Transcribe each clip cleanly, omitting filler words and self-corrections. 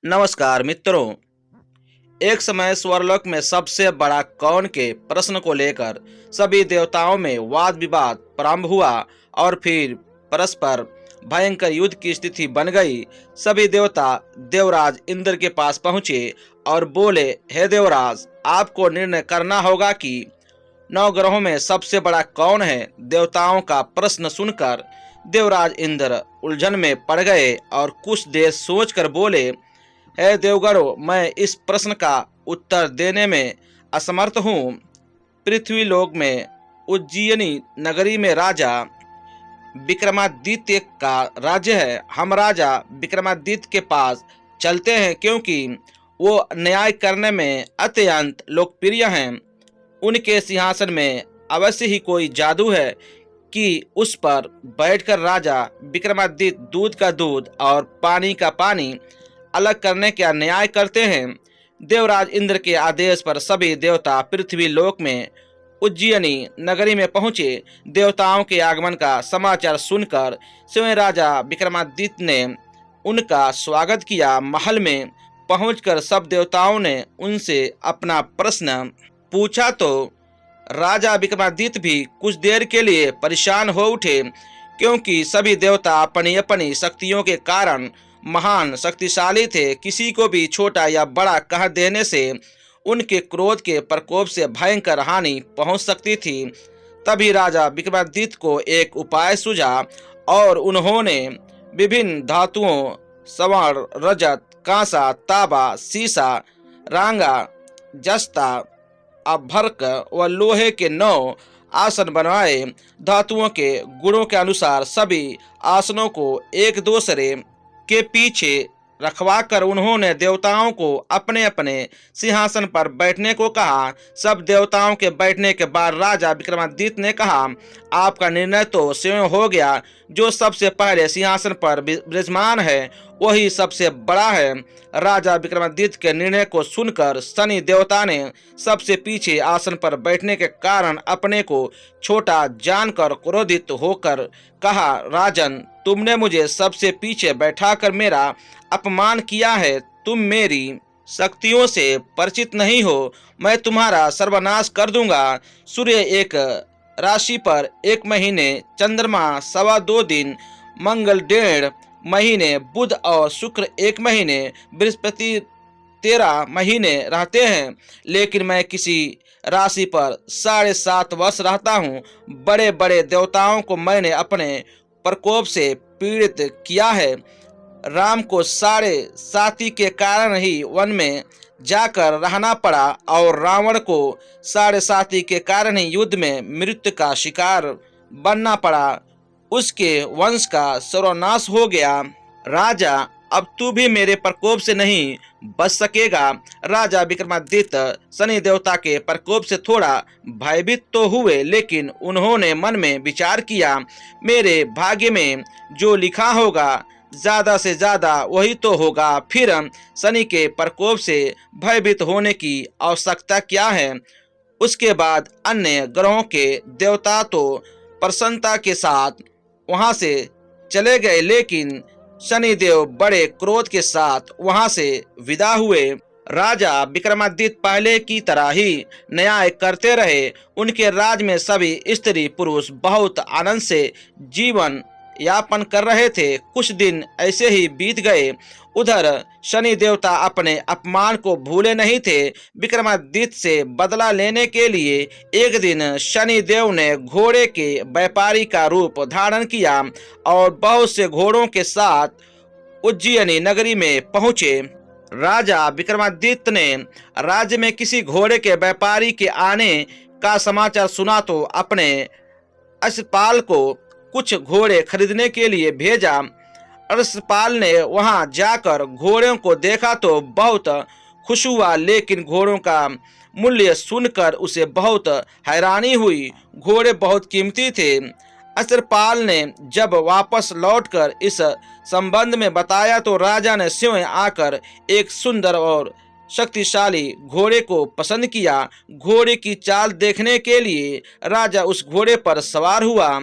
नमस्कार मित्रों। एक समय स्वर्गलोक में सबसे बड़ा कौन के प्रश्न को लेकर सभी देवताओं में वाद विवाद प्रारंभ हुआ और फिर परस्पर भयंकर युद्ध की स्थिति बन गई। सभी देवता देवराज इंद्र के पास पहुंचे और बोले, हे देवराज, आपको निर्णय करना होगा कि 9 ग्रहों में सबसे बड़ा कौन है। देवताओं का प्रश्न सुनकर देवराज इंद्र उलझन में पड़ गए और कुछ देर सोचकर बोले, हे देवगणों, मैं इस प्रश्न का उत्तर देने में असमर्थ हूँ। पृथ्वी लोक में उज्जयिनी नगरी में राजा विक्रमादित्य का राज्य है। हम राजा विक्रमादित्य के पास चलते हैं क्योंकि वो न्याय करने में अत्यंत लोकप्रिय हैं। उनके सिंहासन में अवश्य ही कोई जादू है कि उस पर बैठकर राजा विक्रमादित्य दूध का दूध और पानी का पानी अलग करने का न्याय करते हैं। देवराज इंद्र के आदेश पर सभी देवता पृथ्वी लोक में उज्जयिनी नगरी में पहुंचे। देवताओं के आगमन का समाचार सुनकर स्वयं राजा विक्रमादित्य ने उनका स्वागत किया। महल में पहुंचकर सब देवताओं ने उनसे अपना प्रश्न पूछा तो राजा विक्रमादित्य भी कुछ देर के लिए परेशान हो उठे, क्योंकि सभी देवता अपनी अपनी शक्तियों के कारण महान शक्तिशाली थे। किसी को भी छोटा या बड़ा कह देने से उनके क्रोध के प्रकोप से भयंकर हानि पहुंच सकती थी। तभी राजा विक्रमादित्य को एक उपाय सूझा और उन्होंने विभिन्न धातुओं स्वर्ण, रजत, कांसा, तांबा, सीसा, रांगा, जस्ता, अभ्रक व लोहे के 9 आसन बनवाए। धातुओं के गुणों के अनुसार सभी आसनों को एक दूसरे के पीछे रखवाकर उन्होंने देवताओं को अपने अपने सिंहासन पर बैठने को कहा। सब देवताओं के बैठने के बाद राजा विक्रमादित्य ने कहा, आपका निर्णय तो स्वयं हो गया। जो सबसे पहले सिंहासन पर विराजमान है वही सबसे बड़ा है। राजा विक्रमादित्य के निर्णय को सुनकर शनि देवता ने सबसे पीछे आसन पर बैठने के कारण अपने को छोटा जानकर क्रोधित होकर कहा, राजन, तुमने मुझे सबसे पीछे बैठाकर मेरा अपमान किया है। तुम मेरी शक्तियों से परिचित नहीं हो। मैं तुम्हारा सर्वनाश कर दूंगा। सूर्य एक राशि पर 1 महीने, चंद्रमा 2.25 दिन, मंगल 1.5 महीने, बुध और शुक्र 1 महीने, बृहस्पति 13 महीने रहते हैं, लेकिन मैं किसी राशि पर 7.5 वर्ष रहता हूँ। बड़े बड़े देवताओं को मैंने अपने प्रकोप से पीड़ित किया है। राम को 7.5 के कारण ही वन में जाकर रहना पड़ा और रावण को 7.5 के कारण ही युद्ध में मृत्यु का शिकार बनना पड़ा। उसके वंश का सर्वनाश हो गया। राजा, अब तू भी मेरे प्रकोप से नहीं बच सकेगा। राजा विक्रमादित्य शनि देवता के प्रकोप से थोड़ा भयभीत तो हुए, लेकिन उन्होंने मन में विचार किया, मेरे भाग्य में जो लिखा होगा ज्यादा से ज्यादा वही तो होगा। फिर शनि के प्रकोप से भयभीत होने की आवश्यकता क्या है। उसके बाद अन्य ग्रहों के देवता तो प्रसन्नता के साथ वहां से चले गए, लेकिन शनिदेव बड़े क्रोध के साथ वहां से विदा हुए। राजा विक्रमादित्य पहले की तरह ही न्याय करते रहे। उनके राज में सभी स्त्री पुरुष बहुत आनंद से जीवन यापन कर रहे थे। कुछ दिन ऐसे ही बीत गए। उधर शनि देवता अपने अपमान को भूले नहीं थे। विक्रमादित्य से बदला लेने के लिए एक दिन शनि देव ने घोड़े के व्यापारी का रूप धारण किया और बहुत से घोड़ों के साथ उज्जयिनी नगरी में पहुंचे। राजा विक्रमादित्य ने राज्य में किसी घोड़े के व्यापारी के आने का समाचार सुना तो अपने अश्वपाल को कुछ घोड़े खरीदने के लिए भेजा। अश्वपाल ने वहां जाकर घोड़ों को देखा तो बहुत खुश हुआ, लेकिन घोड़ों का मूल्य सुनकर उसे बहुत हैरानी हुई। घोड़े बहुत कीमती थे। अश्वपाल ने जब वापस लौटकर इस संबंध में बताया तो राजा ने स्वयं आकर एक सुंदर और शक्तिशाली घोड़े को पसंद किया। घोड़े की चाल देखने के लिए राजा उस घोड़े पर सवार हुआ।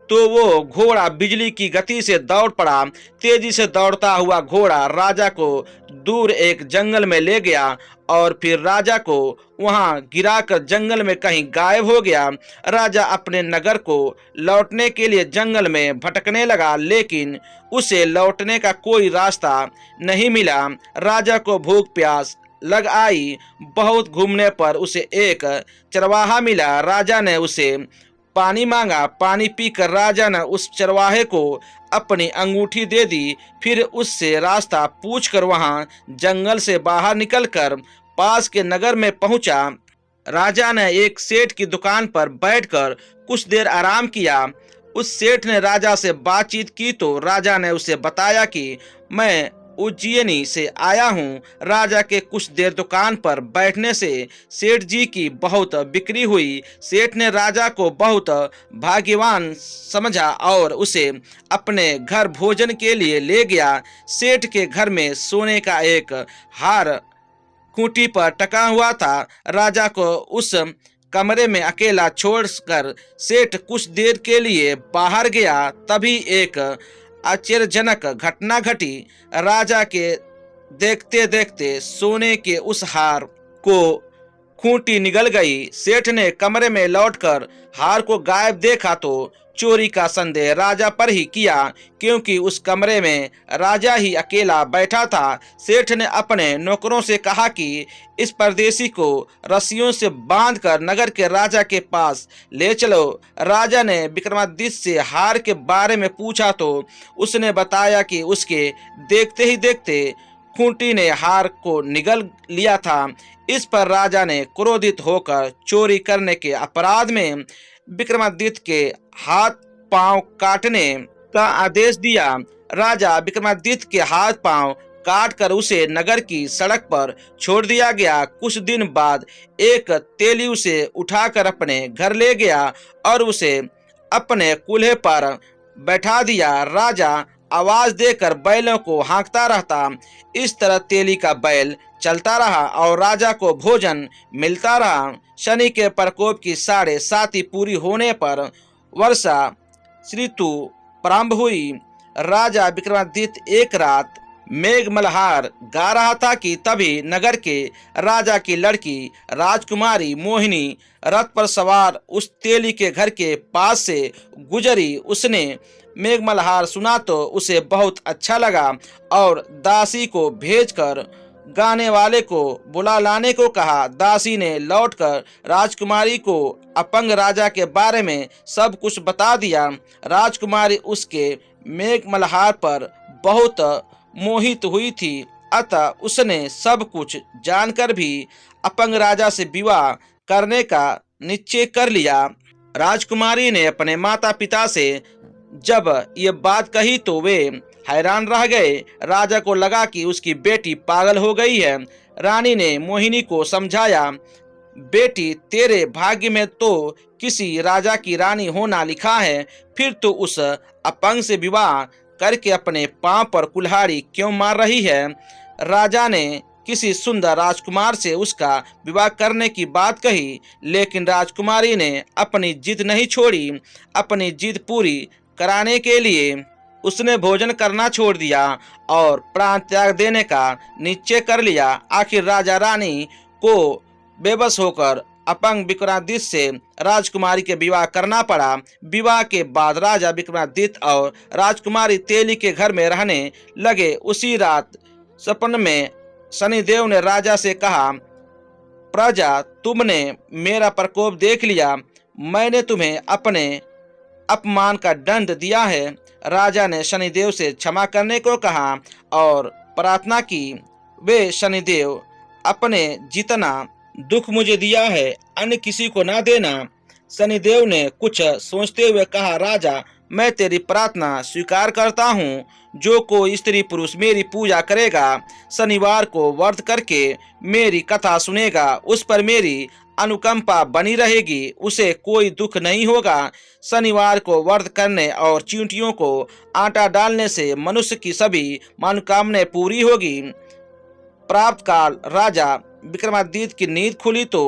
तो वो घोड़ा बिजली की गति से दौड़ पड़ा। तेजी से दौड़ता हुआ घोड़ा राजा को दूर एक जंगल में ले गया और फिर राजा को वहां गिराकर जंगल में कहीं गायब हो गया। राजा अपने नगर को लौटने के लिए जंगल में भटकने लगा, लेकिन उसे लौटने का कोई रास्ता नहीं मिला। राजा को भूख प्यास लग आई। बहुत घूमने पर उसे एक चरवाहा मिला। राजा ने उसे पानी मांगा। पानी पीकर राजा ने उस चरवाहे को अपनी अंगूठी दे दी। फिर उससे रास्ता पूछकर वहां जंगल से बाहर निकलकर पास के नगर में पहुंचा। राजा ने एक सेठ की दुकान पर बैठकर कुछ देर आराम किया। उस सेठ ने राजा से बातचीत की तो राजा ने उसे बताया कि मैं उज्जैनी से आया हूँ। राजा के कुछ देर दुकान पर बैठने से सेठ जी की बहुत बिक्री हुई। सेठ ने राजा को बहुत भाग्यवान समझा और उसे अपने घर भोजन के लिए ले गया। सेठ के घर में सोने का एक हार खूंटी पर टका हुआ था। राजा को उस कमरे में अकेला छोड़कर सेठ कुछ देर के लिए बाहर गया। तभी एक आश्चर्यजनक घटना घटी। राजा के देखते देखते सोने के उस हार को खूंटी निगल गई। सेठ ने कमरे में लौटकर हार को गायब देखा तो चोरी का संदेह राजा पर ही किया, क्योंकि उस कमरे में राजा ही अकेला बैठा था। सेठ ने अपने नौकरों से कहा कि इस परदेसी को रस्सियों से बांधकर नगर के राजा के पास ले चलो। राजा ने विक्रमादित्य से हार के बारे में पूछा तो उसने बताया कि उसके देखते ही देखते खूंटी ने हार को निगल लिया था। इस पर राजा ने क्रोधित होकर चोरी करने के अपराध में विक्रमादित्य के हाथ पांव काटने का आदेश दिया। राजा विक्रमादित्य के हाथ पांव काटकर उसे नगर की सड़क पर छोड़ दिया गया। कुछ दिन बाद एक तेली उसे उठाकर अपने घर ले गया और उसे अपने कूल्हे पर बैठा दिया। राजा आवाज देकर बैलों को हाँकता रहता। इस तरह तेली का बैल चलता रहा और राजा को भोजन मिलता रहा। शनि के प्रकोप की 7.5 पूरी होने पर वर्षा ऋतु प्रारंभ हुई। राजा विक्रमादित्य एक रात मेघमल्हार गा रहा था कि तभी नगर के राजा की लड़की राजकुमारी मोहिनी रथ पर सवार उस तेली के घर के पास से गुजरी। उसने मेघमल्हार सुना तो उसे बहुत अच्छा लगा और दासी को भेजकर गाने वाले को बुला लाने को कहा। दासी ने लौटकर राजकुमारी को अपंग राजा के बारे में सब कुछ बता दिया। राजकुमारी उसके मेघमल्हार पर बहुत मोहित हुई थी, अतः उसने सब कुछ जानकर भी अपंग राजा से विवाह करने का निश्चय कर लिया। राजकुमारी ने अपने माता पिता से जब ये बात कही तो वे हैरान रह गए। राजा को लगा कि उसकी बेटी पागल हो गई है। रानी ने मोहिनी को समझाया, बेटी तेरे भाग्य में तो किसी राजा की रानी होना लिखा है, फिर तो उस अपंग से विवाह करके अपने पांव पर कुल्हाड़ी क्यों मार रही है। राजा ने किसी सुंदर राजकुमार से उसका विवाह करने की बात कही, लेकिन राजकुमारी ने अपनी जिद नहीं छोड़ी। अपनी जिद पूरी कराने के लिए उसने भोजन करना छोड़ दिया और प्राण त्याग देने का निश्चय कर लिया। आखिर राजा रानी को बेबस होकर अपंग विक्रमादित्य से राजकुमारी के विवाह करना पड़ा। विवाह के बाद राजा विक्रमादित्य और राजकुमारी तेली के घर में रहने लगे। उसी रात सपन में शनिदेव ने राजा से कहा, प्रजा तुमने मेरा प्रकोप देख लिया, मैंने तुम्हें अपने अपमान का दंड दिया है। राजा ने शनिदेव से क्षमा करने को कहा और प्रार्थना की, वे शनिदेव अपने जितना दुख मुझे दिया है अन्य किसी को ना देना। शनिदेव ने कुछ सोचते हुए कहा, राजा मैं तेरी प्रार्थना स्वीकार करता हूँ। जो कोई स्त्री पुरुष मेरी पूजा करेगा, शनिवार को व्रत करके मेरी कथा सुनेगा, उस पर मेरी अनुकंपा बनी रहेगी, उसे कोई दुख नहीं होगा। शनिवार को व्रत करने और चींटियों को आटा डालने से मनुष्य की सभी मनोकामनाएं पूरी होगी। प्राप्त काल राजा विक्रमादित्य की नींद खुली तो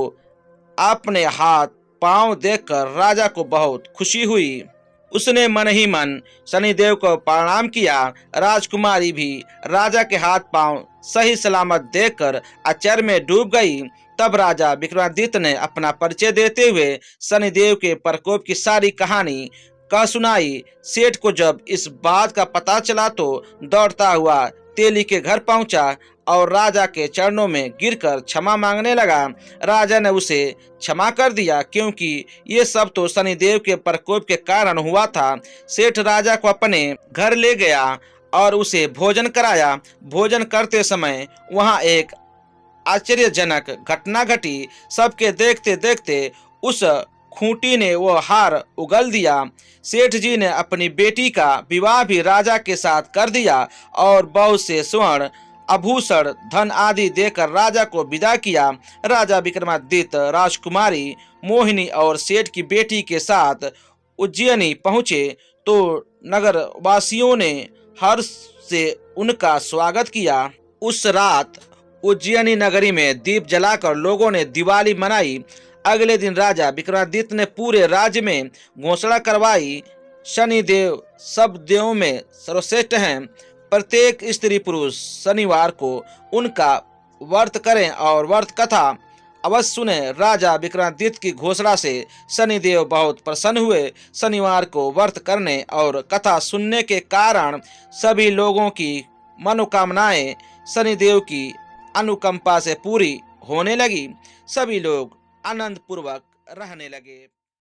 अपने हाथ पांव देखकर राजा को बहुत खुशी हुई। उसने मन ही मन शनिदेव को प्रणाम किया। राजकुमारी भी राजा के हाथ पांव सही सलामत देखकर आश्चर्य में डूब गई। तब राजा विक्रमादित्य ने अपना परिचय देते हुए शनिदेव के प्रकोप की सारी कहानी कह सुनाई। सेठ को जब इस बात का पता चला तो दौड़ता हुआ तेली के घर पहुंचा और राजा के चरणों में गिरकर क्षमा मांगने लगा। राजा ने उसे क्षमा कर दिया, क्योंकि ये सब तो शनिदेव के प्रकोप के कारण हुआ था। सेठ राजा को अपने घर ले गया और उसे भोजन कराया। भोजन करते समय वहां एक आश्चर्यजनक घटना घटी। सबके देखते देखते उस खूंटी ने वो हार उगल दिया। सेठ जी ने अपनी बेटी का विवाह भी राजा के साथ कर दिया और बहुत से स्वर्ण आभूषण धन आदि देकर राजा को विदा किया। राजा विक्रमादित्य राजकुमारी मोहिनी और सेठ की बेटी के साथ उज्जैनी पहुंचे तो नगर वासियों ने हर्ष से उनका स्वागत किया। उस रात उज्जैनी नगरी में दीप जलाकर लोगों ने दिवाली मनाई। अगले दिन राजा विक्रमादित्य ने पूरे राज्य में घोषणा करवाई, शनिदेव सब देवों में सर्वश्रेष्ठ हैं। प्रत्येक स्त्री पुरुष शनिवार को उनका व्रत करें और व्रत कथा अवश्य सुने। राजा विक्रमादित्य की घोषणा से शनिदेव बहुत प्रसन्न हुए। शनिवार को व्रत करने और कथा सुनने के कारण सभी लोगों की मनोकामनाएं शनिदेव की अनुकंपा से पूरी होने लगी। सभी लोग आनंद पूर्वक रहने लगे।